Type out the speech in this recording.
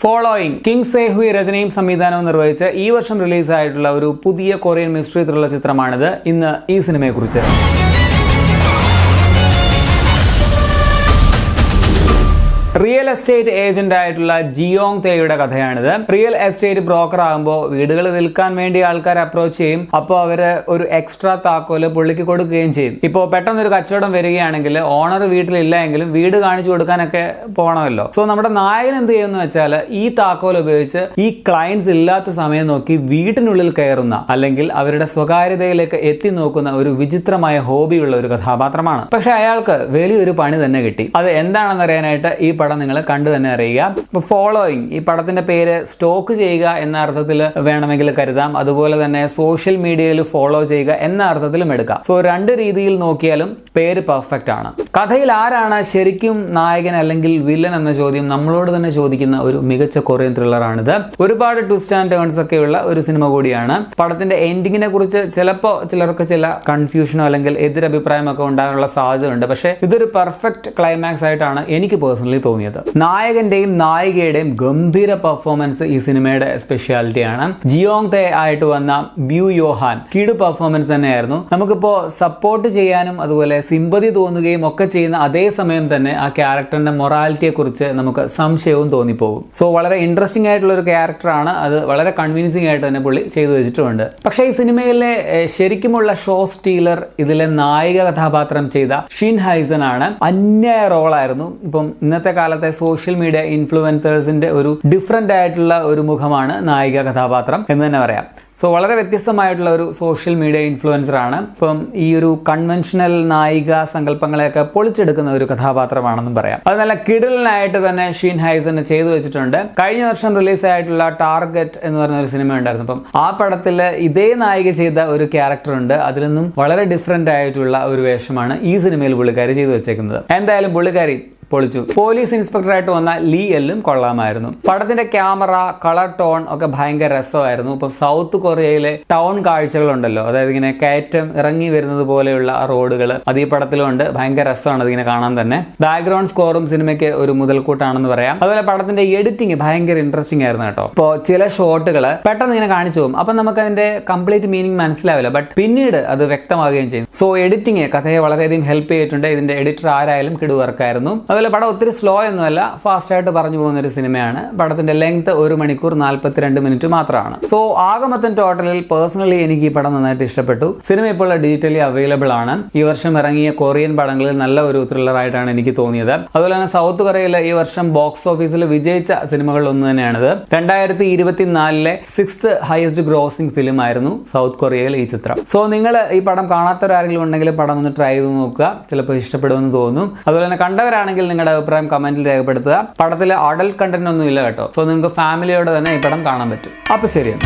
Following king സേഹുയി രചനയും സംവിധാനവും നിർവഹിച്ച് ഈ വർഷം റിലീസായിട്ടുള്ള ഒരു പുതിയ കൊറിയൻ മിസ്റ്ററി ത്രില്ലർ ചിത്രമാണിത്. ഇന്ന് ഈ സിനിമയെക്കുറിച്ച് റിയൽ എസ്റ്റേറ്റ് ഏജന്റ് ആയിട്ടുള്ള ജിയോങ് തേയുടെ കഥയാണിത്. റിയൽ എസ്റ്റേറ്റ് ബ്രോക്കർ ആകുമ്പോൾ വീടുകൾ വിൽക്കാൻ വേണ്ടി ആൾക്കാർ അപ്രോച്ച് ചെയ്യും. അപ്പോൾ അവര് ഒരു എക്സ്ട്രാ താക്കോല് പുള്ളിക്ക് കൊടുക്കുകയും ചെയ്യും. ഇപ്പോൾ പെട്ടെന്നൊരു കച്ചവടം വരികയാണെങ്കിൽ ഓണർ വീട്ടിലില്ല എങ്കിലും വീട് കാണിച്ചു കൊടുക്കാനൊക്കെ പോകണമല്ലോ. സോ നമ്മുടെ നായകൻ എന്ത് ചെയ്യുമെന്ന് വെച്ചാൽ ഈ താക്കോൽ ഉപയോഗിച്ച് ഈ ക്ലയൻസ് ഇല്ലാത്ത സമയം നോക്കി വീട്ടിനുള്ളിൽ കയറുന്ന അല്ലെങ്കിൽ അവരുടെ സ്വകാര്യതയിലേക്ക് എത്തി നോക്കുന്ന ഒരു വിചിത്രമായ ഹോബിയുള്ള ഒരു കഥാപാത്രമാണ്. പക്ഷെ അയാൾക്ക് വലിയൊരു പണി തന്നെ കിട്ടി. അത് എന്താണെന്ന് അറിയാനായിട്ട് ഈ പടം നിങ്ങൾ കണ്ടു തന്നെ അറിയുക. ഇപ്പൊ ഫോളോയിങ് ഈ പടത്തിന്റെ പേര് സ്റ്റോക്ക് ചെയ്യുക എന്ന അർത്ഥത്തിൽ വേണമെങ്കിൽ കരുതാം. അതുപോലെ തന്നെ സോഷ്യൽ മീഡിയയിൽ ഫോളോ ചെയ്യുക എന്ന അർത്ഥത്തിലും എടുക്കാം. സോ രണ്ട് രീതിയിൽ നോക്കിയാലും പേര് പെർഫെക്റ്റ് ആണ്. കഥയിൽ ആരാണ് ശരിക്കും നായകൻ അല്ലെങ്കിൽ വില്ലൻ എന്ന ചോദ്യം നമ്മളോട് തന്നെ ചോദിക്കുന്ന ഒരു മികച്ച കൊറിയൻ ത്രില്ലറാണിത്. ഒരുപാട് ട്വിസ്റ്റ് ആൻഡ് ടേൺസ് ഒക്കെയുള്ള ഒരു സിനിമ കൂടിയാണ്. പടത്തിന്റെ എൻഡിങ്ങിനെ കുറിച്ച് ചിലപ്പോൾ ചിലർക്ക് ചില കൺഫ്യൂഷനോ അല്ലെങ്കിൽ എതിരഭിപ്രായമൊക്കെ ഉണ്ടാകാനുള്ള സാധ്യതയുണ്ട്. പക്ഷേ ഇതൊരു പെർഫെക്റ്റ് ക്ലൈമാക്സ് ആയിട്ടാണ് എനിക്ക് പേഴ്സണലി തോന്നിയത്. നായകന്റെയും നായികയുടെയും ഗംഭീര പെർഫോമൻസ് ഈ സിനിമയുടെ സ്പെഷ്യാലിറ്റിയാണ്. ജിയോങ് തേ ആയിട്ട് വന്ന ബ്യൂ യോഹാൻ കിടു പെർഫോമൻസ് തന്നെയായിരുന്നു. നമുക്കിപ്പോ സപ്പോർട്ട് ചെയ്യാനും അതുപോലെ സിമ്പതി തോന്നുകയും ഒക്കെ ചെയ്യുന്ന അതേ സമയം തന്നെ ആ ക്യാരക്ടറിന്റെ മൊറാലിറ്റിയെ കുറിച്ച് നമുക്ക് സംശയവും തോന്നിപ്പോകും. സോ വളരെ ഇൻട്രസ്റ്റിംഗ് ആയിട്ടുള്ള ഒരു ക്യാരക്ടറാണ്. അത് വളരെ കൺവിൻസിംഗ് ആയിട്ട് തന്നെ പുള്ളി ചെയ്തു വെച്ചിട്ടുണ്ട്. പക്ഷേ ഈ സിനിമയിലെ ശരിക്കുമുള്ള ഷോ സ്റ്റീലർ ഇതിലെ നായിക കഥാപാത്രം ചെയ്ത ഷിൻ ഹൈസൺ ആണ്. അന്യായ റോളായിരുന്നു. ഇപ്പം ഇന്നത്തെ കാലത്തെ സോഷ്യൽ മീഡിയ ഇൻഫ്ലുവൻസേഴ്സിന്റെ ഒരു ഡിഫറെന്റ് ആയിട്ടുള്ള ഒരു മുഖമാണ് നായിക കഥാപാത്രം എന്ന് തന്നെ പറയാം. സോ വളരെ വ്യത്യസ്തമായിട്ടുള്ള ഒരു സോഷ്യൽ മീഡിയ ഇൻഫ്ലുവൻസർ ആണ്. ഇപ്പം ഈ ഒരു കൺവെൻഷണൽ നായിക സങ്കല്പങ്ങളെയൊക്കെ പൊളിച്ചെടുക്കുന്ന ഒരു കഥാപാത്രമാണെന്നും പറയാം. അത് നല്ല കിടിലനായിട്ട് തന്നെ ഷീൻ ഹൈസൺ ചെയ്തു വെച്ചിട്ടുണ്ട്. കഴിഞ്ഞ വർഷം റിലീസായിട്ടുള്ള ടാർഗറ്റ് എന്ന് പറഞ്ഞ ഒരു സിനിമ ഉണ്ടായിരുന്നു. അപ്പം ആ പടത്തിൽ ഇതേ നായിക ചെയ്ത ഒരു ക്യാരക്ടർ ഉണ്ട്. അതിൽ നിന്നും വളരെ ഡിഫറെന്റ് ആയിട്ടുള്ള ഒരു വേഷമാണ് ഈ സിനിമയിൽ പുള്ളിക്കാരി ചെയ്തു വെച്ചേക്കുന്നത്. എന്തായാലും പുള്ളിക്കാരി പൊളിച്ചു. പോലീസ് ഇൻസ്പെക്ടറായിട്ട് വന്ന ലീ എല്ലും കൊള്ളാമായിരുന്നു. പടത്തിന്റെ ക്യാമറ, കളർ ടോൺ ഒക്കെ ഭയങ്കര രസമായിരുന്നു. ഇപ്പൊ സൗത്ത് കൊറിയയിലെ ടൗൺ കാഴ്ചകളുണ്ടല്ലോ, അതായത് ഇങ്ങനെ കയറ്റം ഇറങ്ങി വരുന്നത് പോലെയുള്ള റോഡുകൾ, അത് ഈ പടത്തിലും ഉണ്ട്. ഭയങ്കര രസമാണ് അതിങ്ങനെ കാണാൻ തന്നെ. ബാക്ക്ഗ്രൗണ്ട് സ്കോറും സിനിമയ്ക്ക് ഒരു മുതൽക്കൂട്ടാണെന്ന് പറയാം. അതുപോലെ പടത്തിന്റെ എഡിറ്റിംഗ് ഭയങ്കര ഇൻട്രസ്റ്റിംഗ് ആയിരുന്നു കേട്ടോ. ഇപ്പോൾ ചില ഷോട്ടുകൾ പെട്ടെന്ന് ഇങ്ങനെ കാണിച്ചു പോകും. അപ്പൊ നമുക്ക് അതിന്റെ കംപ്ലീറ്റ് മീനിങ് മനസ്സിലാവില്ല. ബട്ട് പിന്നീട് അത് വ്യക്തമാവുകയും ചെയ്യും. സോ എഡിറ്റിംഗ് കഥയെ വളരെയധികം ഹെൽപ്പ് ചെയ്തിട്ടുണ്ട്. ഇതിന്റെ എഡിറ്റർ ആരായാലും കിടു വർക്കായിരുന്നു. പടം ഒത്തിരി സ്ലോ ഒന്നുമല്ല, ഫാസ്റ്റ് ആയിട്ട് പറഞ്ഞു പോകുന്ന ഒരു സിനിമയാണ്. പടത്തിന്റെ ലെങ്ത് 1 മണിക്കൂർ 42 മിനിറ്റ് മാത്രമാണ്. സോ ആകെ മൊത്തം ടോട്ടലിൽ പേഴ്സണലി എനിക്ക് ഈ പടം നന്നായിട്ട് ഇഷ്ടപ്പെട്ടു. സിനിമ ഇപ്പോൾ ഡിജിറ്റലി അവൈലബിൾ ആണ്. ഈ വർഷം ഇറങ്ങിയ കൊറിയൻ പടങ്ങളിൽ നല്ല ഒരു ത്രില്ലർ ആയിട്ടാണ് എനിക്ക് തോന്നിയത്. അതുപോലെ തന്നെ സൗത്ത് കൊറിയയിൽ ഈ വർഷം ബോക്സ് ഓഫീസിൽ വിജയിച്ച സിനിമകളിൽ ഒന്ന് തന്നെയാണിത്. 2024 6th ഹയസ്റ്റ് ഗ്രോസിംഗ് ഫിലിം ആയിരുന്നു സൗത്ത് കൊറിയയിൽ ഈ ചിത്രം. സോ നിങ്ങൾ ഈ പടം കാണാത്തവരാരെങ്കിലും ഉണ്ടെങ്കിൽ പടം ഒന്ന് ട്രൈ ചെയ്ത് നോക്കുക. ചിലപ്പോൾ ഇഷ്ടപ്പെടുമെന്ന് തോന്നും. അതുപോലെ തന്നെ കണ്ടവരാണെങ്കിൽ നിങ്ങളുടെ അഭിപ്രായം കമന്റിൽ രേഖപ്പെടുത്തുക. പടത്തിൽ അഡൽട്ട് കണ്ടന്റ് ഒന്നും ഇല്ല കേട്ടോ. സോ നിങ്ങൾക്ക് ഫാമിലിയോടെ തന്നെ ഈ പടം കാണാൻ പറ്റും. അപ്പൊ ശരിയാണ്.